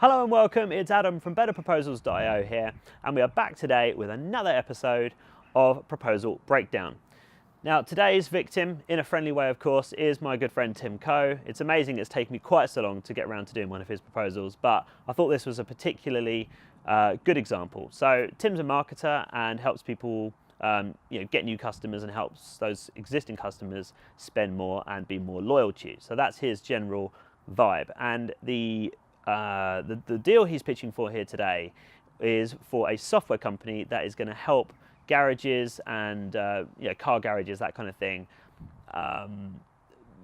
Hello and welcome, it's Adam from betterproposals.io here, and we are back today with another episode of Proposal Breakdown. Now today's victim, in a friendly way of course, is my good friend Tim Coe. It's amazing it's taken me quite so long to get around to doing one of his proposals, but I thought this was a particularly good example. So Tim's a marketer and helps people get new customers and helps those existing customers spend more and be more loyal to you. So that's his general vibe, and the deal he's pitching for here today is for a software company that is going to help garages and car garages, that kind of thing,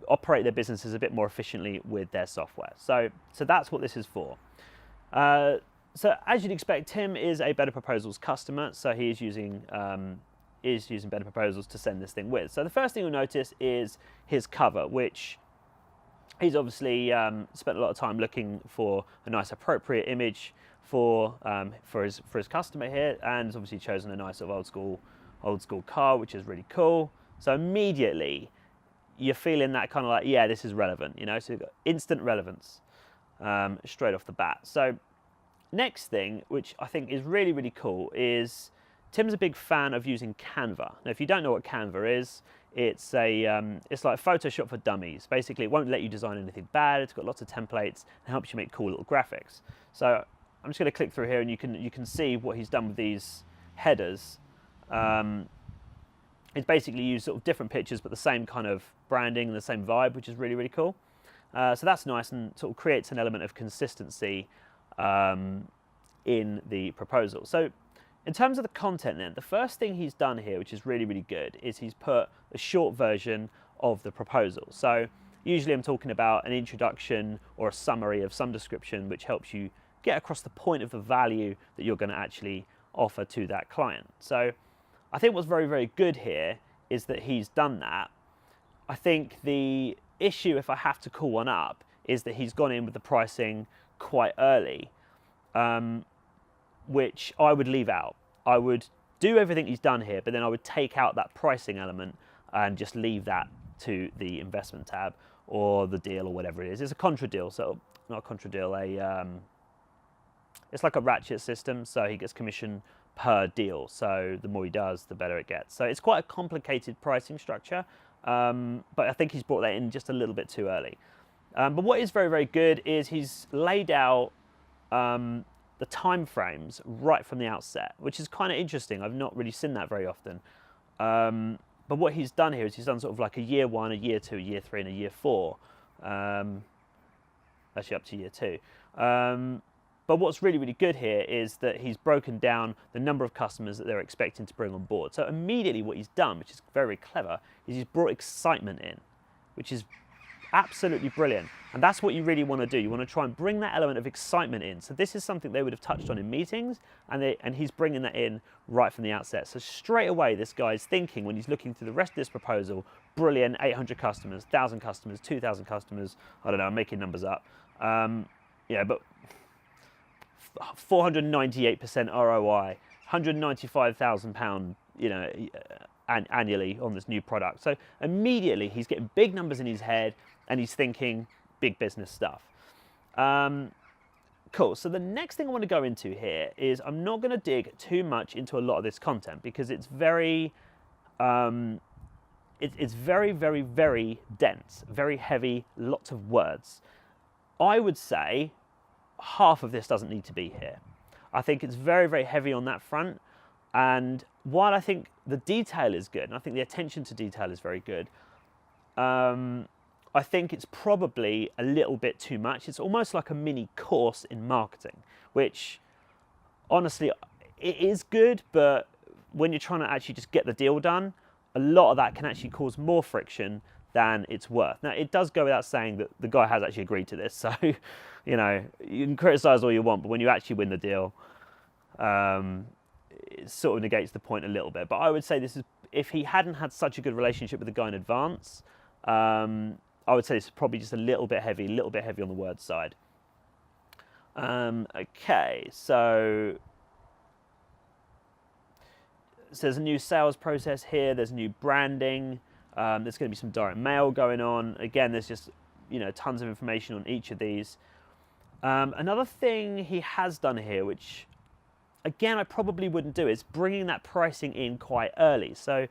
operate their businesses a bit more efficiently with their software. So that's what this is for. So as you'd expect, Tim is a Better Proposals customer, so he is using Better Proposals to send this thing with. So the first thing you'll notice is his cover, which he's obviously spent a lot of time looking for a nice appropriate image for his customer here, and he's obviously chosen a nice sort of old school car, which is really cool. So immediately you're feeling that kind of like, yeah, this is relevant, so you've got instant relevance straight off the bat. So next thing, which I think is really, really cool, is Tim's a big fan of using Canva. Now, if you don't know what Canva is, it's like Photoshop for dummies. Basically, it won't let you design anything bad. It's got lots of templates and helps you make cool little graphics. So I'm just going to click through here, and you can see what he's done with these headers. It's basically used sort of different pictures, but the same kind of branding and the same vibe, which is really, really cool. So that's nice and sort of creates an element of consistency in the proposal. So in terms of the content then, the first thing he's done here, which is really, really good, is he's put a short version of the proposal. So usually I'm talking about an introduction or a summary of some description which helps you get across the point of the value that you're going to actually offer to that client. So I think what's very, very good here is that he's done that. I think the issue, if I have to call one up, is that he's gone in with the pricing quite early, which I would leave out. I would do everything he's done here, but then I would take out that pricing element and just leave that to the investment tab or the deal or whatever it is. It's a contra deal, so not a contra deal, it's like a ratchet system, so he gets commission per deal. So the more he does, the better it gets. So it's quite a complicated pricing structure, but I think he's brought that in just a little bit too early. But what is very, very good is he's laid out the time frames right from the outset, which is kind of interesting. I've not really seen that very often. But what he's done here is he's done sort of like a year 1, a year 2, a year 3, and a year 4. Actually up to year 2. But what's really, really good here is that he's broken down the number of customers that they're expecting to bring on board. So immediately what he's done, which is very clever, is he's brought excitement in, which is absolutely brilliant. And that's what you really want to do. You want to try and bring that element of excitement in. So this is something they would have touched on in meetings, and he's bringing that in right from the outset. So straight away, this guy's thinking, when he's looking through the rest of this proposal, brilliant, 800 customers, 1,000 customers, 2,000 customers, I don't know, I'm making numbers up. But 498% ROI, £195,000, annually on this new product. So immediately he's getting big numbers in his head and he's thinking big business stuff. Cool. So the next thing I want to go into here is I'm not going to dig too much into a lot of this content because it's very, it's very, very, very dense, very heavy, lots of words. I would say half of this doesn't need to be here. I think it's very, very heavy on that front. And while I think the detail is good, and I think the attention to detail is very good, I think it's probably a little bit too much. It's almost like a mini course in marketing, which honestly, it is good, but when you're trying to actually just get the deal done, a lot of that can actually cause more friction than it's worth. Now, it does go without saying that the guy has actually agreed to this, so you can criticize all you want, but when you actually win the deal, it sort of negates the point a little bit. But I would say this is, if he hadn't had such a good relationship with the guy in advance, I would say this is probably just a little bit heavy on the word side. Okay, so there's a new sales process here, there's new branding, there's going to be some direct mail going on. Again, there's just tons of information on each of these. Another thing he has done here, which again I probably wouldn't do, is bringing that pricing in quite early. So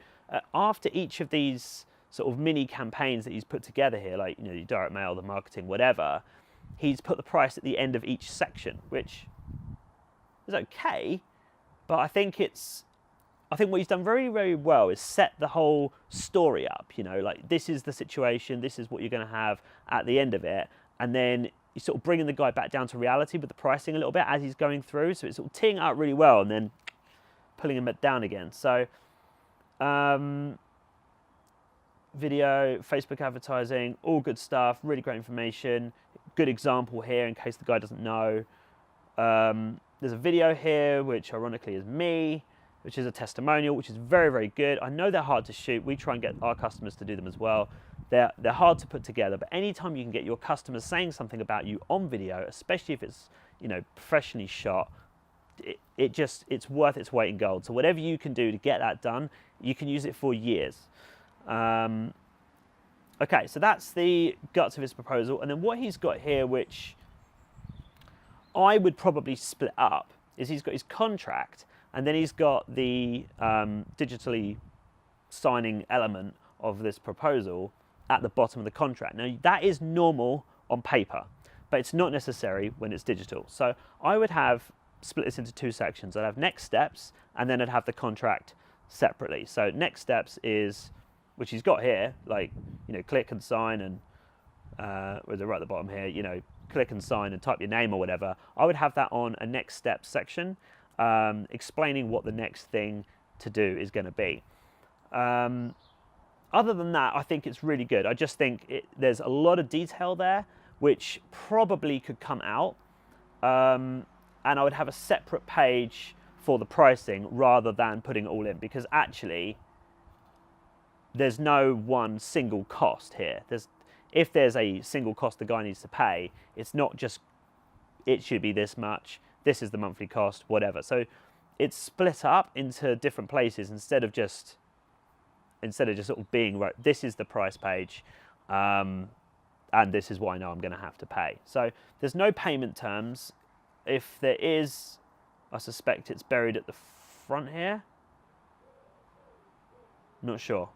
after each of these sort of mini campaigns that he's put together here, like, you know, your direct mail, the marketing, whatever, he's put the price at the end of each section, which is okay, but I think what he's done very, very well is set the whole story up, you know, like this is the situation, this is what you're going to have at the end of it, and then you're sort of bringing the guy back down to reality with the pricing a little bit as he's going through, so it's sort of teeing it up really well and then pulling him down again. So video, Facebook advertising, all good stuff, really great information. Good example here in case the guy doesn't know. There's a video here which ironically is me, which is a testimonial, which is very, very good. I know they're hard to shoot. We try and get our customers to do them as well. They're hard to put together, but anytime you can get your customers saying something about you on video, especially if it's, you know, professionally shot, it's worth its weight in gold. So whatever you can do to get that done, you can use it for years. Okay, so that's the guts of his proposal. And then what he's got here, which I would probably split up, is he's got his contract, and then he's got the digitally signing element of this proposal at the bottom of the contract. Now, that is normal on paper, but it's not necessary when it's digital. So I would have split this into two sections. I'd have next steps, and then I'd have the contract separately. So next steps is, which he's got here, like, you know, click and sign, and right at the bottom here, you know, click and sign and type your name or whatever. I would have that on a next step section, explaining what the next thing to do is going to be. Other than that, I think it's really good. I just think there's a lot of detail there, which probably could come out. And I would have a separate page for the pricing rather than putting it all in, because actually there's no one single cost here. If there's a single cost the guy needs to pay, it's not just, it should be this much, this is the monthly cost, whatever. So it's split up into different places instead of just sort of being, right, this is the price page, and this is what I know I'm going to have to pay. So there's no payment terms. If there is, I suspect it's buried at the front here. Not sure.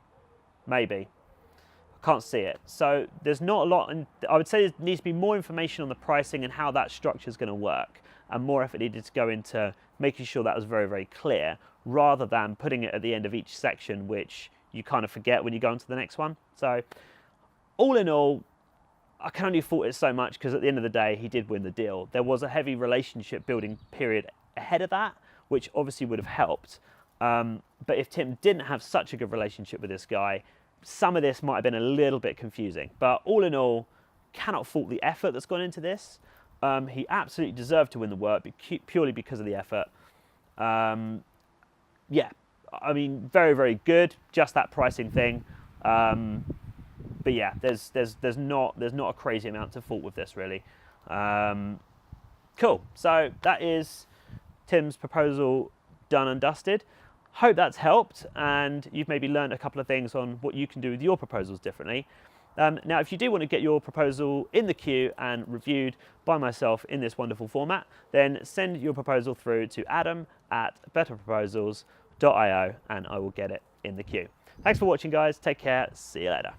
Maybe. I can't see it. So there's not a lot, and I would say there needs to be more information on the pricing and how that structure is going to work, and more effort needed to go into making sure that was very, very clear, rather than putting it at the end of each section, which you kind of forget when you go on to the next one. So all in all, I can only fault it so much because at the end of the day, he did win the deal. There was a heavy relationship building period ahead of that, which obviously would have helped. But if Tim didn't have such a good relationship with this guy, some of this might have been a little bit confusing. But all in all, cannot fault the effort that's gone into this. He absolutely deserved to win the work purely because of the effort. Yeah, I mean, very, very good. Just that pricing thing. But yeah, there's not a crazy amount to fault with this, really. Cool. So that is Tim's proposal done and dusted. Hope that's helped, and you've maybe learned a couple of things on what you can do with your proposals differently. Now, if you do want to get your proposal in the queue and reviewed by myself in this wonderful format, then send your proposal through to adam@betterproposals.io and I will get it in the queue. Thanks for watching, guys. Take care. See you later.